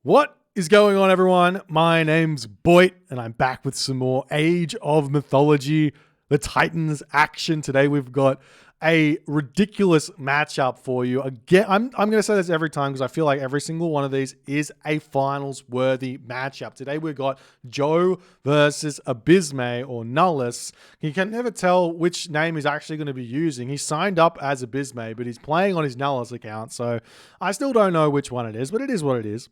What is going on, everyone? My name's Boit, and I'm back with some more Age of Mythology, the Titans action. Today we've got a ridiculous matchup for you. Again, I'm going to say this every time because I feel like every single one of these is a finals-worthy matchup. Today we've got Joe versus Abysme or Nullus. You can never tell which name he's actually going to be using. He signed up as Abysme, but he's playing on his Nullus account, so I still don't know which one it is, but it is what it is.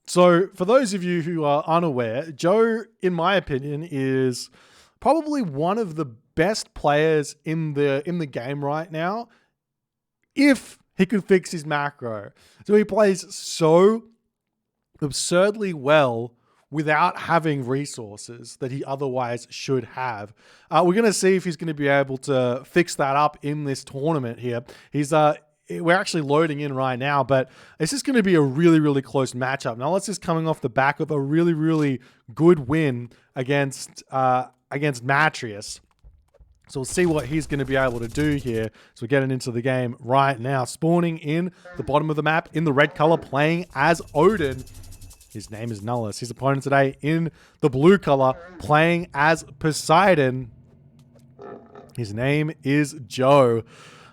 So for those of you who are unaware, Joe, in my opinion, is probably one of the best players in the game right now if he could fix his macro. So he plays so absurdly well without having resources that he otherwise should have. We're going to see if he's going to be able to fix that up in this tournament here. We're actually loading in right now, but it's just going to be a really, really close matchup. Nullus is coming off the back of a really, really good win against Matreiuss. So we'll see what he's going to be able to do here. So we're getting into the game right now. Spawning in the bottom of the map in the red color, playing as Odin. His name is Nullus. His opponent today in the blue color, playing as Poseidon. His name is Joe.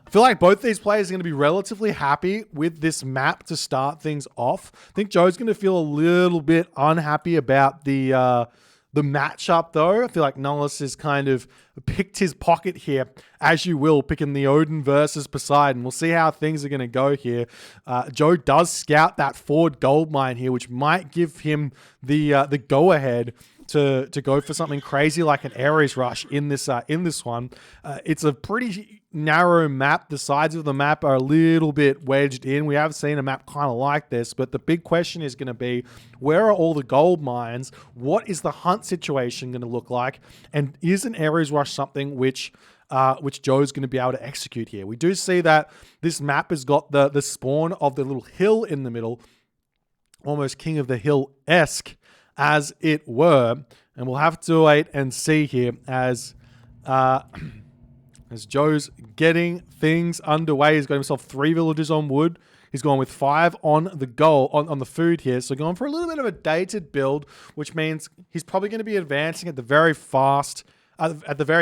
I feel like both these players are going to be relatively happy with this map to start things off. I think Joe's going to feel a little bit unhappy about the matchup, though. I feel like Nullus has kind of picked his pocket here, as you will, picking the Odin versus Poseidon. We'll see how things are going to go here. Joe does scout that forward gold mine here, which might give him the go-ahead to go for something crazy like an Ares rush in this one. It's a pretty narrow map. The sides of the map are a little bit wedged in. We have seen a map kind of like this, but the big question is going to be, where are all the gold mines? What is the hunt situation going to look like? And is an Ares rush something which Joe's going to be able to execute here? We do see that this map has got the spawn of the little hill in the middle, almost King of the Hill-esque, as it were, and we'll have to wait and see here as Joe's getting things underway. He's got himself 3 villagers on wood. He's gone with 5 on the goal on the food here, so going for a little bit of a dated build, which means he's probably going to be advancing at the very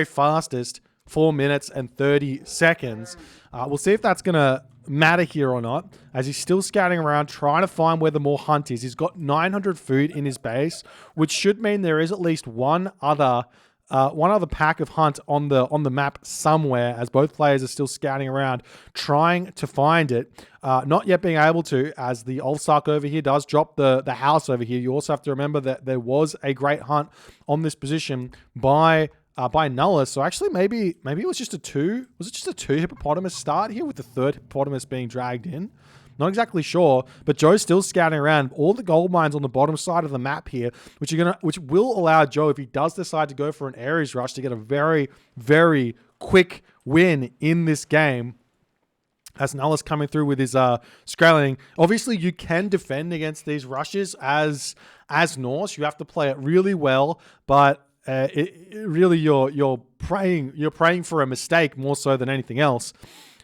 fastest 4 minutes and 30 seconds. We'll see if that's going to matter here or not, as he's still scouting around trying to find where the more hunt is. He's got 900 food in his base, which should mean there is at least one other pack of hunt on the map somewhere, as both players are still scouting around trying to find it, not yet being able to, as the Allstark over here does drop the house over here. You also have to remember that there was a great hunt on this position by Nullus. So actually maybe it was just a 2. Was it just a 2 hippopotamus start here with the 3rd hippopotamus being dragged in? Not exactly sure, but Joe's still scouting around all the gold mines on the bottom side of the map here, which will allow Joe, if he does decide to go for an Ares rush, to get a very, very quick win in this game. As Nullus coming through with his Scaling. Obviously, you can defend against these rushes as Norse. You have to play it really well, but really you're praying for a mistake more so than anything else.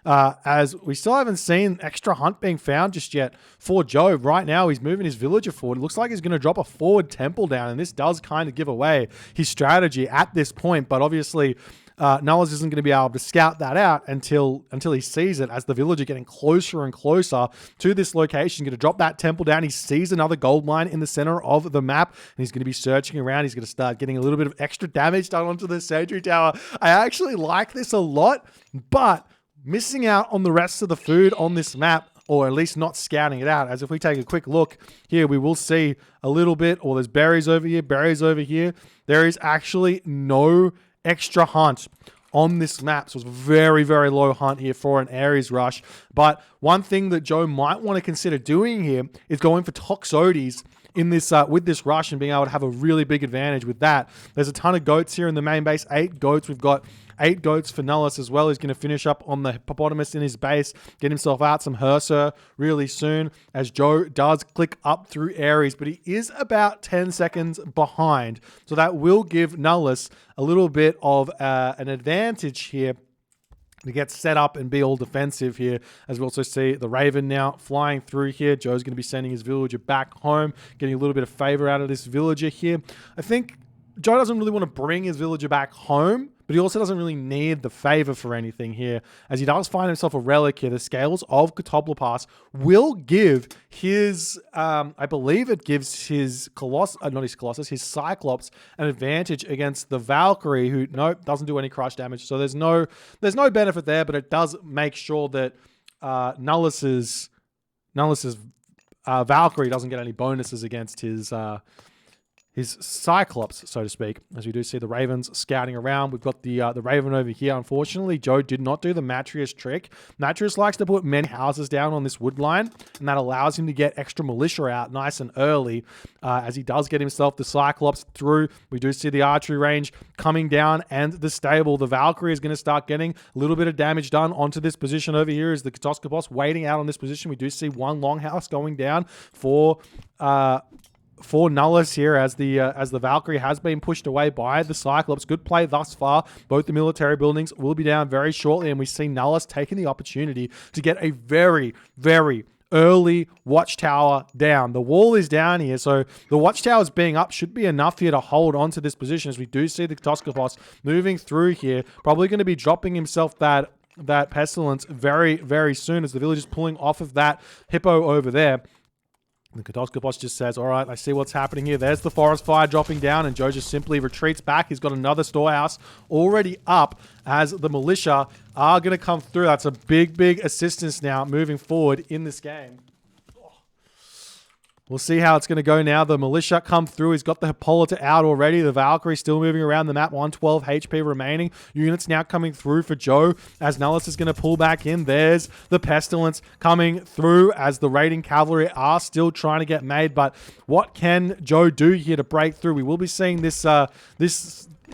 As we still haven't seen extra hunt being found just yet for Joe. Right now, he's moving his villager forward. It looks like he's going to drop a forward temple down, and this does kind of give away his strategy at this point. But obviously, Nullus isn't going to be able to scout that out until he sees it, as the villager getting closer and closer to this location. He's going to drop that temple down. He sees another gold mine in the center of the map, and he's going to be searching around. He's going to start getting a little bit of extra damage done onto the sentry tower. I actually like this a lot, but missing out on the rest of the food on this map, or at least not scouting it out. As if we take a quick look here, we will see a little bit, or there's berries over here, berries over here. There is actually no extra hunt on this map. So it's very, very low hunt here for an Ares rush. But one thing that Joe might want to consider doing here is going for Toxotes in this with this rush and being able to have a really big advantage with that. There's a ton of goats here in the main base. 8 goats. We've got 8 goats for Nullus as well. He's going to finish up on the hippopotamus in his base, get himself out some Herser really soon, as Joe does click up through Ares, but he is about 10 seconds behind. So that will give Nullus a little bit of an advantage here to get set up and be all defensive here, as we also see the Raven now flying through here. Joe's going to be sending his villager back home, getting a little bit of favor out of this villager here. I think Joe doesn't really want to bring his villager back home, but he also doesn't really need the favor for anything here, as he does find himself a relic here. The scales of Catoblepas will give his, I believe it gives his his Cyclops an advantage against the Valkyrie, who, nope, doesn't do any crush damage. So there's no benefit there, but it does make sure that Nullus's Valkyrie doesn't get any bonuses against his Cyclops, so to speak, as we do see the Ravens scouting around. We've got the Raven over here. Unfortunately, Joe did not do the Matreiuss trick. Matreiuss likes to put many houses down on this wood line, and that allows him to get extra militia out nice and early, as he does get himself the Cyclops through. We do see the archery range coming down and the stable. The Valkyrie is going to start getting a little bit of damage done onto this position over here, as the Katoskopos waiting out on this position. We do see one longhouse going down for Nullus here, as the Valkyrie has been pushed away by the Cyclops. Good play thus far. Both the military buildings will be down very shortly, and we see Nullus taking the opportunity to get a very, very early watchtower down. The wall is down here, so the watchtowers being up should be enough here to hold onto this position, as we do see the Katoskopos moving through here. Probably going to be dropping himself that pestilence very, very soon, as the village is pulling off of that hippo over there. The Katoskopos just says, all right, I see what's happening here. There's the forest fire dropping down, and Joe just simply retreats back. He's got another storehouse already up, as the militia are going to come through. That's a big, big assistance now moving forward in this game. We'll see how it's going to go now. The militia come through. He's got the Hippolyta out already. The Valkyrie still moving around the map. 112 HP remaining. Units now coming through for Joe, as Nullus is going to pull back in. There's the Pestilence coming through, as the raiding cavalry are still trying to get made. But what can Joe do here to break through? We will be seeing this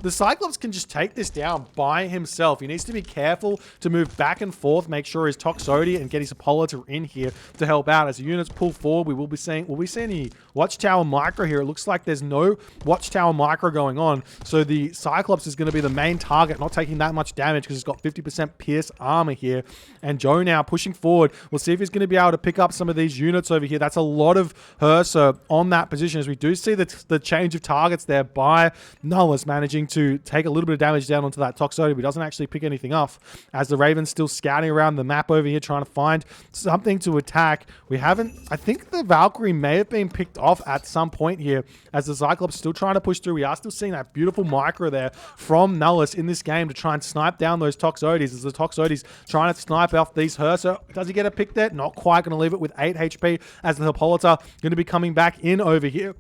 the Cyclops can just take this down by himself. He needs to be careful to move back and forth, make sure his Toxodia and get his Hippolyta in here to help out. As the units pull forward, will we see any Watchtower Micro here? It looks like there's no Watchtower Micro going on, so the Cyclops is going to be the main target, not taking that much damage because he's got 50% pierce armor here. And Joe now pushing forward. We'll see if he's going to be able to pick up some of these units over here. That's a lot of Hersa on that position, as we do see the change of targets there by Nullus, managing to take a little bit of damage down onto that Toxodia, but he doesn't actually pick anything off, as the Raven's still scouting around the map over here trying to find something to attack. I think the Valkyrie may have been picked off at some point here, as the Cyclops still trying to push through. We are still seeing that beautiful micro there from Nullus in this game to try and snipe down those Toxodies, as the Toxodies trying to snipe off these Hersa. Does he get a pick there? Not quite. Going to leave it with 8 HP, as the Hippolyta going to be coming back in over here,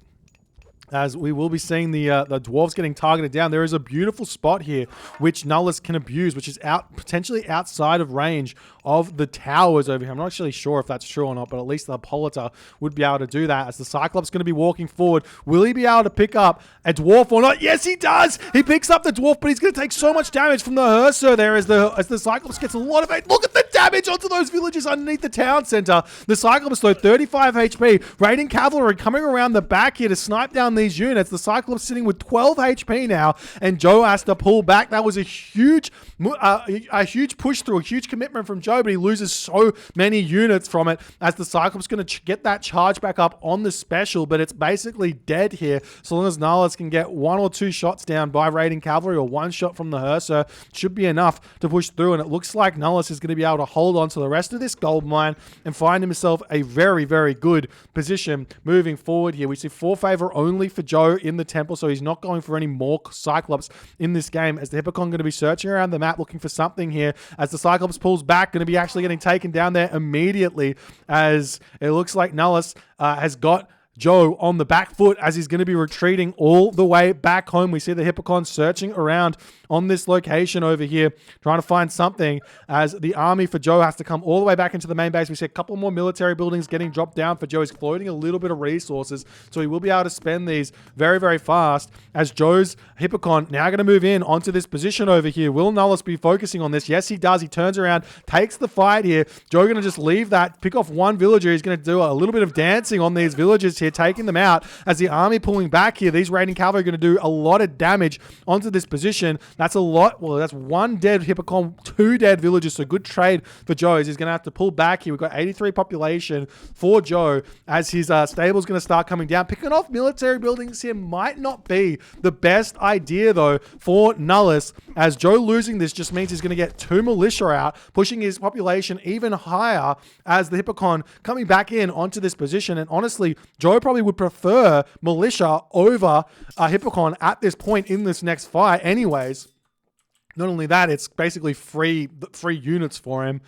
as we will be seeing the dwarves getting targeted down. There is a beautiful spot here which Nullus can abuse, which is potentially outside of range of the towers over here. I'm not actually sure if that's true or not, but at least the Hippolyta would be able to do that, as the Cyclops is going to be walking forward. Will he be able to pick up a dwarf or not? Yes, he does! He picks up the dwarf, but he's going to take so much damage from the Hersa there, as the Cyclops gets a lot of it. Look at the damage onto those villages underneath the town center. The Cyclops, though, 35 HP. Raiding cavalry coming around the back here to snipe down these units. The Cyclops sitting with 12 HP now, and Joe has to pull back. That was a huge push through, a huge commitment from Joe, but he loses so many units from it, as the Cyclops going to get that charge back up on the special, but it's basically dead here. So long as Nullus can get 1 or 2 shots down by raiding cavalry, or 1 shot from the Hersa, should be enough to push through. And it looks like Nullus is going to be able to hold on to the rest of this gold mine and find himself a very, very good position moving forward here. We see 4 favor only for Joe in the temple, so he's not going for any more Cyclops in this game, as the Hippocon going to be searching around the map looking for something here, as the Cyclops pulls back, going to be actually getting taken down there immediately, as it looks like Nullus has got Joe on the back foot, as he's going to be retreating all the way back home. We see the Hippocon searching around on this location over here, trying to find something, as the army for Joe has to come all the way back into the main base. We see a couple more military buildings getting dropped down for Joe. He's floating a little bit of resources, so he will be able to spend these very, very fast, as Joe's Hippocon now going to move in onto this position over here. Will Nullus be focusing on this? Yes, he does. He turns around, takes the fight here. Joe going to just leave that, pick off 1 villager. He's going to do a little bit of dancing on these villagers here. here, taking them out as the army pulling back here. These raiding cavalry are going to do a lot of damage onto this position. That's a lot. Well, that's one dead Hippocon, 2 dead villagers, so good trade for Joe. He's going to have to pull back here. We've got 83 population for Joe as his stable's going to start coming down. Picking off military buildings here might not be the best idea, though, for Nullus, as Joe losing this just means he's going to get 2 militia out, pushing his population even higher as the Hippocon coming back in onto this position. And honestly, Joe probably would prefer militia over Hippocon at this point in this next fight anyways. Not only that, it's basically free units for him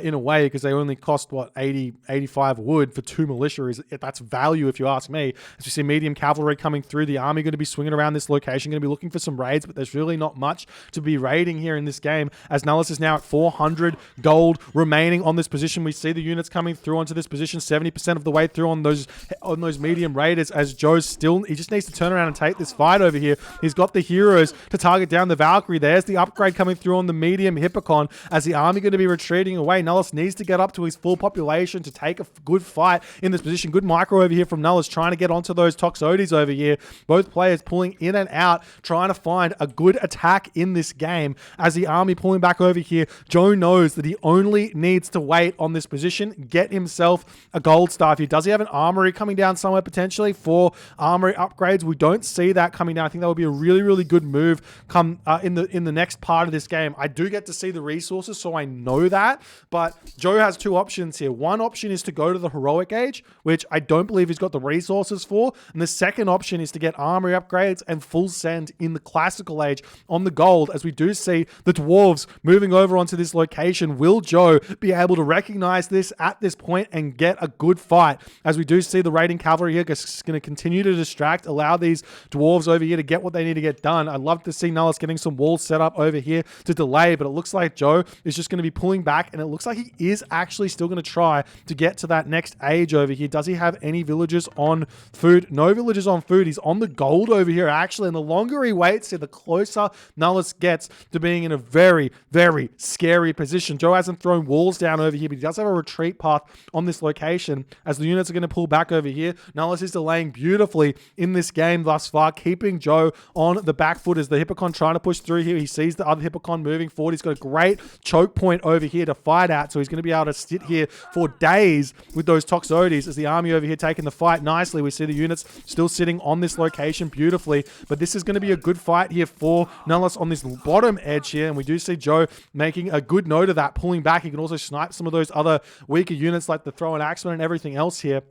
in a way, because they only cost, 85 wood for 2 militia. That's value if you ask me. As we see medium cavalry coming through, the army going to be swinging around this location, going to be looking for some raids, but there's really not much to be raiding here in this game, as Nullus is now at 400 gold remaining on this position. We see the units coming through onto this position, 70% of the way through on those medium raiders, as Joe's still, he just needs to turn around and take this fight over here. He's got the heroes to target down the Valkyrie. There's the upgrade coming through on the medium Hippocon, as the army going to be retreating away. Nullus needs to get up to his full population to take a good fight in this position. Good micro over here from Nullus, trying to get onto those Toxotes over here. Both players pulling in and out, trying to find a good attack in this game. As the army pulling back over here, Joe knows that he only needs to wait on this position, get himself a gold staff here. Does he have an armory coming down somewhere potentially for armory upgrades? We don't see that coming down. I think that would be a really, really good move come in the next part of this game. I do get to see the resources, so I know that, but Joe has 2 options here. One option is to go to the heroic age, which I don't believe he's got the resources for. And the second option is to get armory upgrades and full send in the classical age on the gold, as we do see the dwarves moving over onto this location. Will Joe be able to recognize this at this point and get a good fight? As we do see the raiding cavalry here is going to continue to distract, allow these dwarves over here to get what they need to get done. I'd love to see Nullus getting some walls set up over here to delay, but it looks like Joe is just going to be pulling back, and it looks like he is actually still going to try to get to that next age over here. Does he have any villagers on food? No villagers on food. He's on the gold over here, actually, and the longer he waits here, the closer Nullus gets to being in a very, very scary position. Joe hasn't thrown walls down over here, but he does have a retreat path on this location, as the units are going to pull back over here. Nullus is delaying beautifully in this game thus far, keeping Joe on the back foot as the Hippocon trying to push through here. He sees the other Hippocon moving forward. He's got a great choke point over here to fight at, so he's going to be able to sit here for days with those Toxotes, as the army over here taking the fight nicely. We see the units still sitting on this location beautifully, but this is going to be a good fight here for Nullus on this bottom edge here, and we do see Joe making a good note of that, pulling back. He can also snipe some of those other weaker units like the Throw and Axeman and everything else here.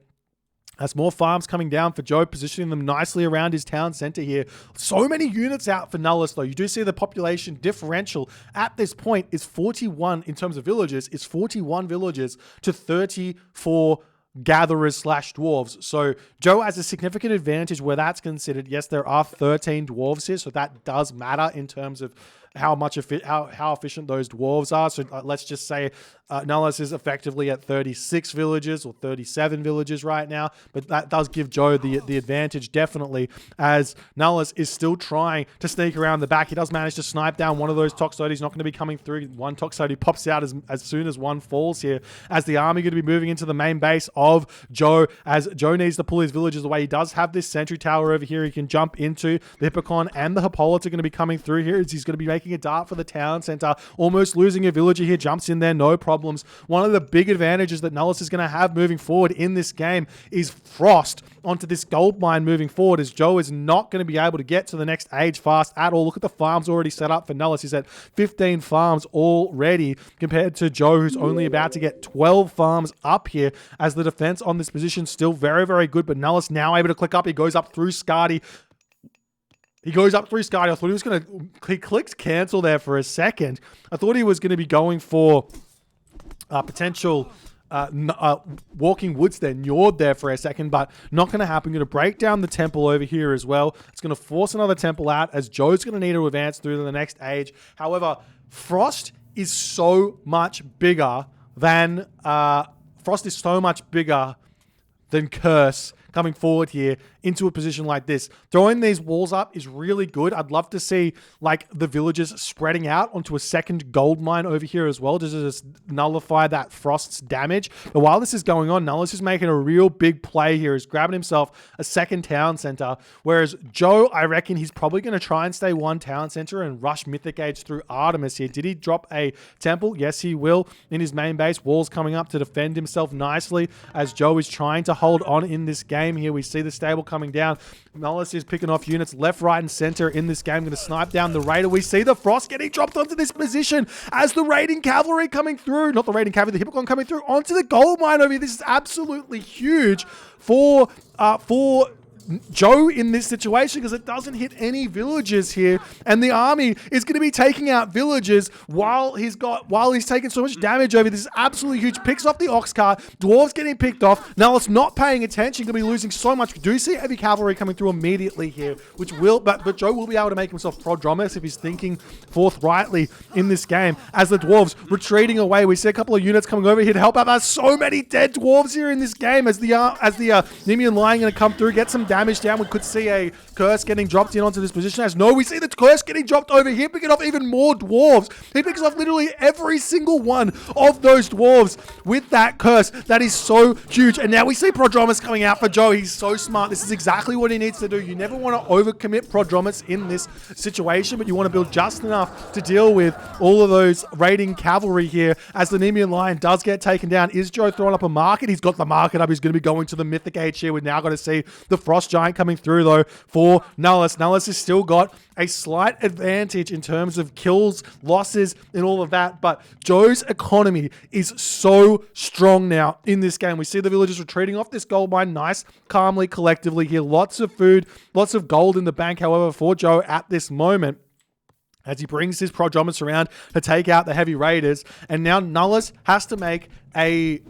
That's more farms coming down for Joe, positioning them nicely around his town center here. So many units out for Nullus, though. You do see the population differential at this point is 41 in terms of villages. It's 41 villages to 34 gatherers / dwarves. So Joe has a significant advantage where that's considered. Yes, there are 13 dwarves here, so that does matter in terms of how efficient those dwarves are. So let's just say Nullus is effectively at 36 villages or 37 villages right now, but that does give Joe the advantage definitely, as Nullus is still trying to sneak around the back. He does manage to snipe down one of those Toxotes. Not going to be coming through. One Toxote pops out as soon as one falls here, as the army going to be moving into the main base of Joe, as Joe needs to pull his villagers away. He does have this sentry tower over here he can jump into. The Hippocon and the Hippolyte are going to be coming through here, as he's going to be making a dart for the town center, almost losing a villager here, jumps in there, no problems. One of the big advantages that Nullus is going to have moving forward in this game is frost onto this gold mine moving forward, as Joe is not going to be able to get to the next age fast at all. Look at the farms already set up for Nullus. He's at 15 farms already, compared to Joe, who's only about to get 12 farms up here, as the defense on this position still very, very good, but Nullus now able to click up. He goes up through Skadi. I thought he was going to... He clicked cancel there for a second. I thought he was going to be going for potential walking woods there, Njord there for a second, but not going to happen. Going to break down the temple over here as well. It's going to force another temple out, as Joe's going to need to advance through to the next age. However, Frost is so much bigger than... Curse coming forward here into a position like this. Throwing these walls up is really good. I'd love to see like the villagers spreading out onto a second gold mine over here as well, just to just nullify that Frost's damage. But while this is going on, Nullus is making a real big play here. He's grabbing himself a second town center, whereas Joe, I reckon he's probably going to try and stay one town center and rush Mythic Age through Artemis here. Did he drop a temple? Yes, he will in his main base. Walls coming up to defend himself nicely as Joe is trying to hold on in this game here. We see the stable coming down. Nullus is picking off units left, right, and center in this game. Going to snipe down the Raider. We see the Frost getting dropped onto this position as the raiding cavalry coming through. Not the raiding cavalry, the Hippocon coming through onto the gold mine over here. This is absolutely huge for Joe in this situation because it doesn't hit any villagers here, and the army is going to be taking out villagers while he's taking so much damage over. This is absolutely huge. Picks off the ox cart. Dwarves getting picked off. Now it's not paying attention. Going to be losing so much. We do see heavy cavalry coming through immediately here, which will, but Joe will be able to make himself Prodromus if he's thinking forthrightly in this game. As the dwarves retreating away, we see a couple of units coming over here to help out. There's so many dead dwarves here in this game as the Nemean Lion going to come through, get some damage down. We could see a curse getting dropped in onto this position. As no, we see the curse getting dropped over here, picking off even more dwarves. He picks off literally every single one of those dwarves with that curse. That is so huge. And now we see Prodromus coming out for Joe. He's so smart. This is exactly what he needs to do. You never want to overcommit Prodromus in this situation, but you want to build just enough to deal with all of those raiding cavalry here. As the Nemean Lion does get taken down, is Joe throwing up a market? He's got the market up. He's going to be going to the Mythic Age here. We've now got to see the Frost Giant coming through though for Nullus. Nullus has still got a slight advantage in terms of kills, losses, and all of that, but Joe's economy is so strong now in this game. We see the villagers retreating off this gold mine nice, calmly, collectively here. Lots of food, lots of gold in the bank, however, for Joe at this moment, as he brings his Prodromus around to take out the heavy raiders. And now Nullus has to make an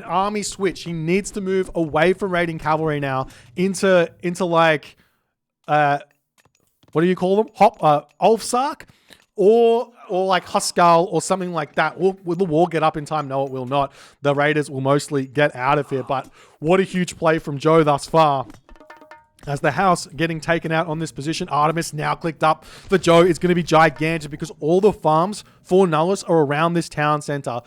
army switch. He needs to move away from raiding cavalry now into like, what do you call them? Ulfsark? Or like Huskal or something like that. Will the war get up in time? No, it will not. The raiders will mostly get out of here. But what a huge play from Joe thus far. As the house getting taken out on this position, Artemis now clicked up for Joe. It's going to be gigantic because all the farms for Nullus are around this town center.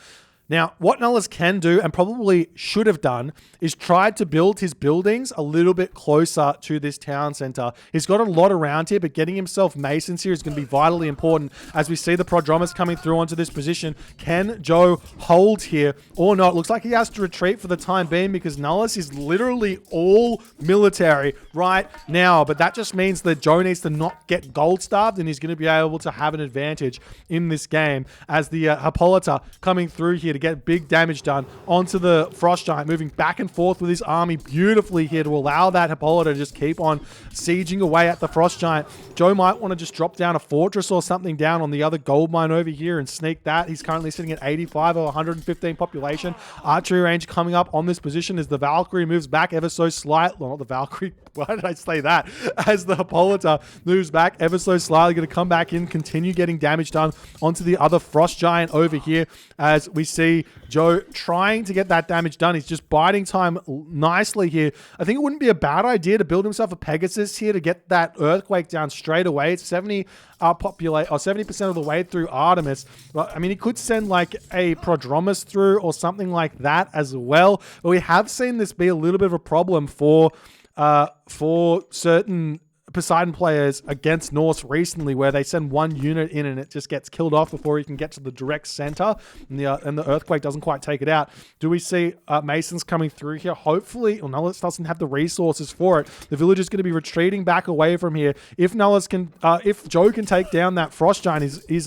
Now, what Nullus can do, and probably should have done, is tried to build his buildings a little bit closer to this town center. He's got a lot around here, but getting himself masons here is going to be vitally important. As we see the Prodromus coming through onto this position, can Joe hold here or not? Looks like he has to retreat for the time being because Nullus is literally all military right now, but that just means that Joe needs to not get gold starved, and he's going to be able to have an advantage in this game. As the Hippolyta coming through here to get big damage done onto the Frost Giant, moving back and forth with his army beautifully here to allow that Hippolyta to just keep on sieging away at the Frost Giant. Joe might want to just drop down a fortress or something down on the other gold mine over here and sneak that. He's currently sitting at 85 or 115 population. Archery range coming up on this position as the Valkyrie moves back ever so slightly. Well, not the Valkyrie. Why did I say that? As the Hippolyta moves back ever so slightly, going to come back in, continue getting damage done onto the other Frost Giant over here. As we see Joe trying to get that damage done. He's just biding time nicely here. I think it wouldn't be a bad idea to build himself a Pegasus here to get that earthquake down straight away. It's 70% of the way through Artemis. But, I mean, he could send like a Prodromus through or something like that as well. But we have seen this be a little bit of a problem for certain Poseidon players against Norse recently, where they send one unit in and it just gets killed off before you can get to the direct center, and the earthquake doesn't quite take it out. Do we see Masons coming through here? Hopefully, well, Nullus doesn't have the resources for it. The village is going to be retreating back away from here. If Nullus can, if Joe can take down that Frost Giant, his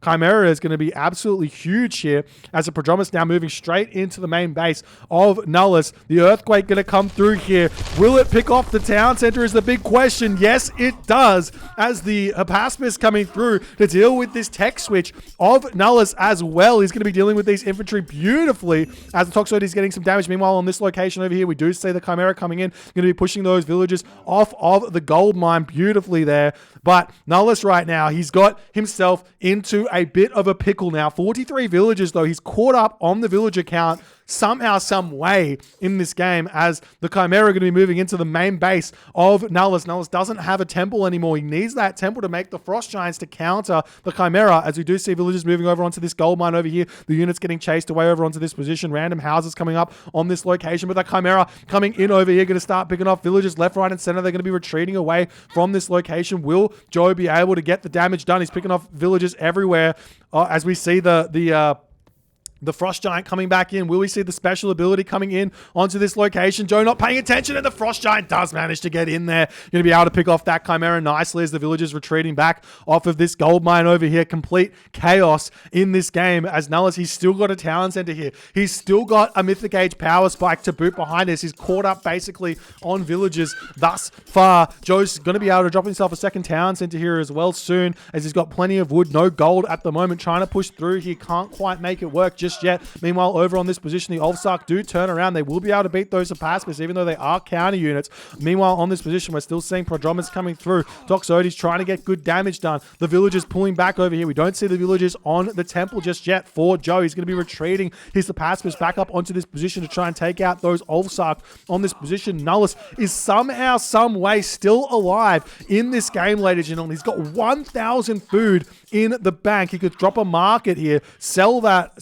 Chimera is going to be absolutely huge here. As a Prodromus now moving straight into the main base of Nullus. The earthquake going to come through here. Will it pick off the town center is the big question. Yes, it does, as the Hippaspis coming through to deal with this tech switch of Nullus as well. He's going to be dealing with these infantry beautifully as the Toxoid is getting some damage. Meanwhile, on this location over here, we do see the Chimera coming in, going to be pushing those villagers off of the gold mine beautifully there. But Nullus right now, he's got himself into a bit of a pickle now. 43 villagers, though. He's caught up on the villager count somehow, some way in this game, as the Chimera are going to be moving into the main base of Nullus. Nullus doesn't have a temple anymore. He needs that temple to make the Frost Giants to counter the Chimera, as we do see villagers moving over onto this gold mine over here. The units getting chased away over onto this position. Random houses coming up on this location, but the Chimera coming in over here, going to start picking off villagers left, right, and center. They're going to be retreating away from this location. Will Joe be able to get the damage done? He's picking off villagers everywhere as we see the Frost Giant coming back in. Will we see the special ability coming in onto this location? Joe not paying attention, and the Frost Giant does manage to get in there. Going to be able to pick off that Chimera nicely as the villagers retreating back off of this gold mine over here. Complete chaos in this game as Nullus, he's still got a town center here. He's still got a Mythic Age power spike to boot behind us. He's caught up basically on villagers thus far. Joe's going to be able to drop himself a second town center here as well soon, as he's got plenty of wood, no gold at the moment, trying to push through here. Can't quite make it work just yet. Meanwhile, over on this position, the Ulfsark do turn around. They will be able to beat those Apaspis, even though they are counter units. Meanwhile, on this position, we're still seeing Prodromus coming through. Toxotes trying to get good damage done. The villagers pulling back over here. We don't see the villagers on the temple just yet for Joe. He's going to be retreating his Apaspis back up onto this position to try and take out those Ulfsark on this position. Nullus is somehow, some way still alive in this game, ladies and gentlemen. He's got 1,000 food in the bank. He could drop a market here, sell that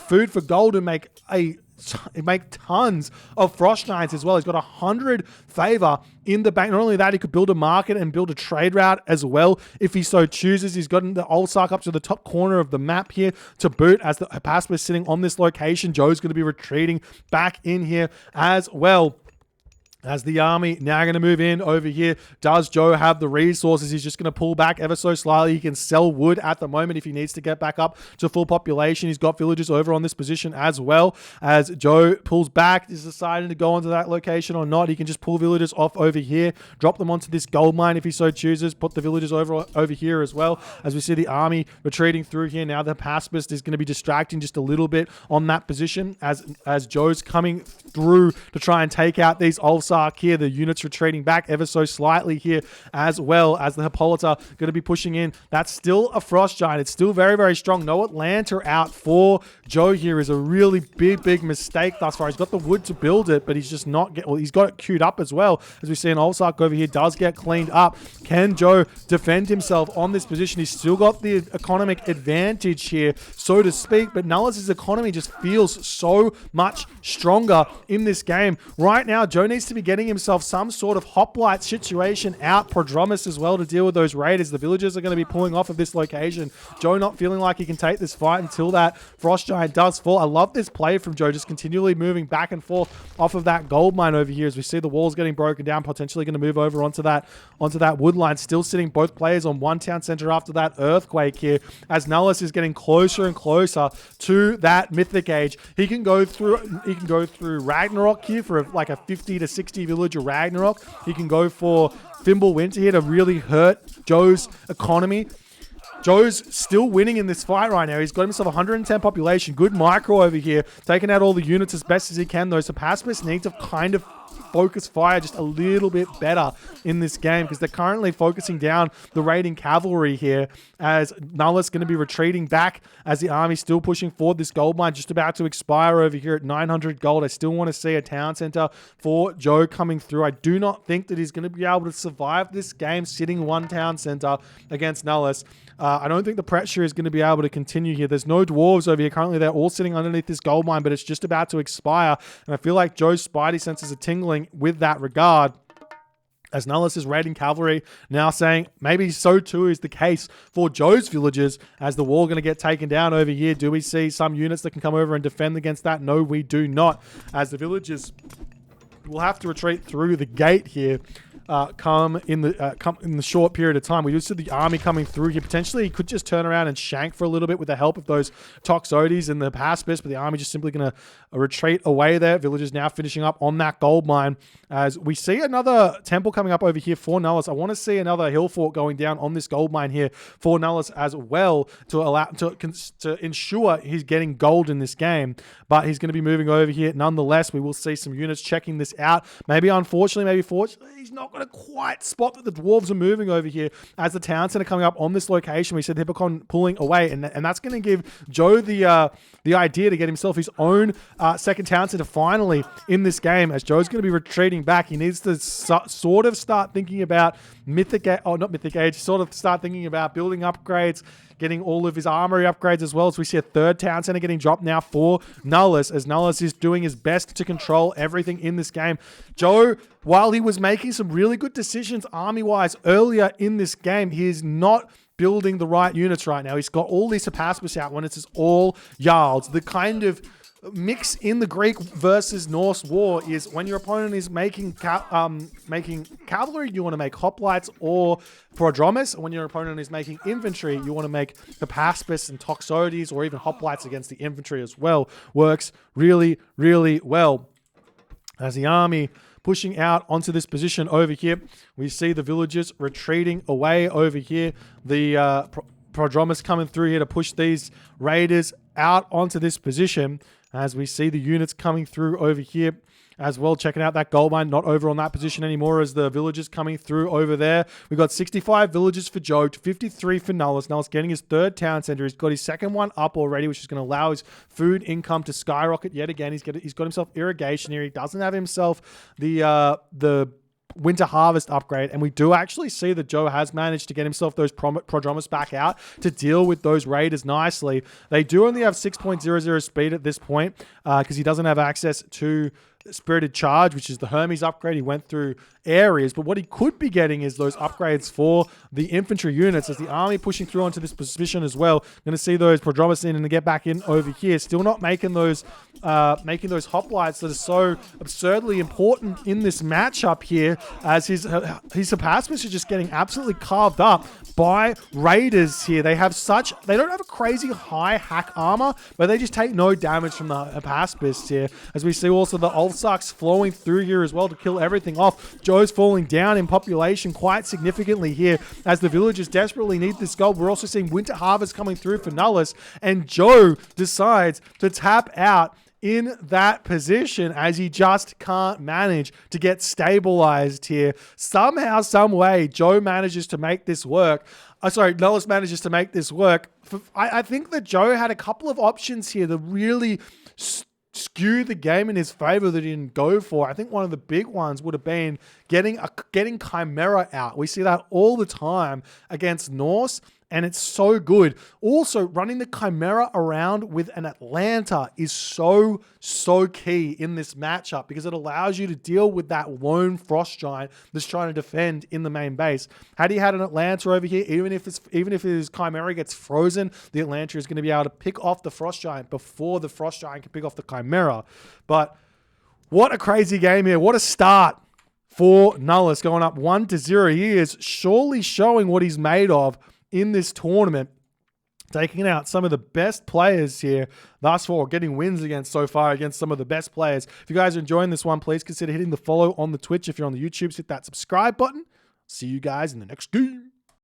food for gold, and make tons of Frost Giants as well. He's got 100 favor in the bank. Not only that, he could build a market and build a trade route as well if he so chooses. He's gotten the Ulfsark up to the top corner of the map here to boot, as the Apaspis sitting on this location. Joe's going to be retreating back in here as well, as the army now going to move in over here. Does Joe have the resources? He's just going to pull back ever so slightly. He can sell wood at the moment if he needs to get back up to full population. He's got villagers over on this position as well. As Joe pulls back, is deciding to go onto that location or not. He can just pull villagers off over here, drop them onto this gold mine if he so chooses, put the villagers over here as well. As we see the army retreating through here now, the Apaspis is going to be distracting just a little bit on that position as Joe's coming through to try and take out these Ulfsark here. The units retreating back ever so slightly here, as well as the Hippolyta going to be pushing in. That's still a Frost Giant. It's still very, very strong. No Atlanta out for Joe here is a really big mistake thus far. He's got the wood to build it, but he's just not he's got it queued up as well. As we see an Ulfsark over here does get cleaned up. Can Joe defend himself on this position? He's still got the economic advantage here, so to speak, but Nullus' economy just feels so much stronger in this game. Right now, Joe needs to be getting himself some sort of hoplite situation out. Prodromus as well to deal with those raiders. The villagers are going to be pulling off of this location. Joe not feeling like he can take this fight until that Frost Giant does fall. I love this play from Joe, just continually moving back and forth off of that gold mine over here as we see the walls getting broken down, potentially going to move over onto that wood line. Still sitting both players on one town center after that earthquake here, as Nullus is getting closer and closer to that Mythic Age. He can go through Ragnarok here for like a 50 to 60 villager Ragnarok. He can go for Thimble Winter here to really hurt Joe's economy. Joe's still winning in this fight right now. He's got himself 110 population. Good micro over here, taking out all the units as best as he can. Those Apaspis need to kind of focus fire just a little bit better in this game, because they're currently focusing down the raiding cavalry here, as Nullus going to be retreating back as the army's still pushing forward. This gold mine just about to expire over here at 900 gold. I still want to see a town center for Joe coming through. I do not think that he's going to be able to survive this game sitting one town center against Nullus. I don't think the pressure is going to be able to continue here. There's no dwarves over here. Currently, they're all sitting underneath this gold mine, but it's just about to expire. And I feel like Joe's spidey senses are tingling with that regard, as Nullus is raiding cavalry now, saying maybe so too is the case for Joe's villagers, as the wall going to get taken down over here. Do we see some units that can come over and defend against that? No, we do not, as the villagers will have to retreat through the gate here. Come in the short period of time. We just see the army coming through here. Potentially, he could just turn around and shank for a little bit with the help of those Toxotes and the Apaspis, but the army just simply going to retreat away there. Villagers now finishing up on that gold mine, as we see another temple coming up over here for Nullus. I want to see another hill fort going down on this gold mine here for Nullus as well, to ensure he's getting gold in this game. But he's going to be moving over here nonetheless. We will see some units checking this out. Maybe unfortunately, maybe fortunately, he's not going to quite spot that the dwarves are moving over here as the town center coming up on this location. We said Hippocon pulling away, and that's going to give Joe the idea to get himself his own second town center finally in this game, as Joe's going to be retreating back. He needs to sort of start thinking about sort of start thinking about building upgrades, getting all of his armory upgrades as well. So we see a third town center getting dropped now for Nullus, as Nullus is doing his best to control everything in this game. Joe, while he was making some really good decisions army-wise earlier in this game, he is not building the right units right now. He's got all these Hypaspis out when it's just all Jarls. The kind of mix in the Greek versus Norse war is when your opponent is making cavalry, you want to make hoplites or prodromus. And when your opponent is making infantry, you want to make Hypaspis and toxotes or even hoplites against the infantry as well. Works really, really well. As the army pushing out onto this position over here, we see the villagers retreating away over here. The prodromus coming through here to push these raiders out onto this position, as we see the units coming through over here as well. Checking out that gold mine, not over on that position anymore as the villagers coming through over there. We've got 65 villagers for Joe, 53 for Nullus. Nullus getting his third town center. He's got his second one up already, which is going to allow his food income to skyrocket yet again. He's got himself irrigation here. He doesn't have himself the winter harvest upgrade, and we do actually see that Joe has managed to get himself those prodromus back out to deal with those raiders nicely. They do only have 6.00 speed at this point because he doesn't have access to Spirited Charge, which is the Hermes upgrade. He went through areas, but what he could be getting is those upgrades for the infantry units as the army pushing through onto this position as well. Going to see those prodromus in and get back in over here. Still not making those hoplites that are so absurdly important in this matchup here, as his Hypaspis are just getting absolutely carved up by raiders here. They don't have a crazy high hack armor, but they just take no damage from the Hypaspis here, as we see also the Ulfsarks flowing through here as well to kill everything off. Joe's falling down in population quite significantly here as the villagers desperately need this gold. We're also seeing winter harvest coming through for Nullus, and Joe decides to tap out in that position as he just can't manage to get stabilized here. Somehow, some way, Joe manages to make this work. Nullus manages to make this work. I think that Joe had a couple of options here that really skew the game in his favor that he didn't go for. I think one of the big ones would have been getting Chimera out. We see that all the time against Norse, and it's so good. Also, running the Chimera around with an Atlanta is so key in this matchup because it allows you to deal with that lone frost giant that's trying to defend in the main base. Had he had an Atlanta over here, even if his Chimera gets frozen, the Atlanta is going to be able to pick off the frost giant before the frost giant can pick off the Chimera. But what a crazy game here. What a start for Nullus, going up 1-0. He is surely showing what he's made of in this tournament, taking out some of the best players here thus far, getting wins against some of the best players. If you guys are enjoying this one, please consider hitting the follow on the Twitch. If you're on the YouTube, hit that subscribe button. See you guys in the next game.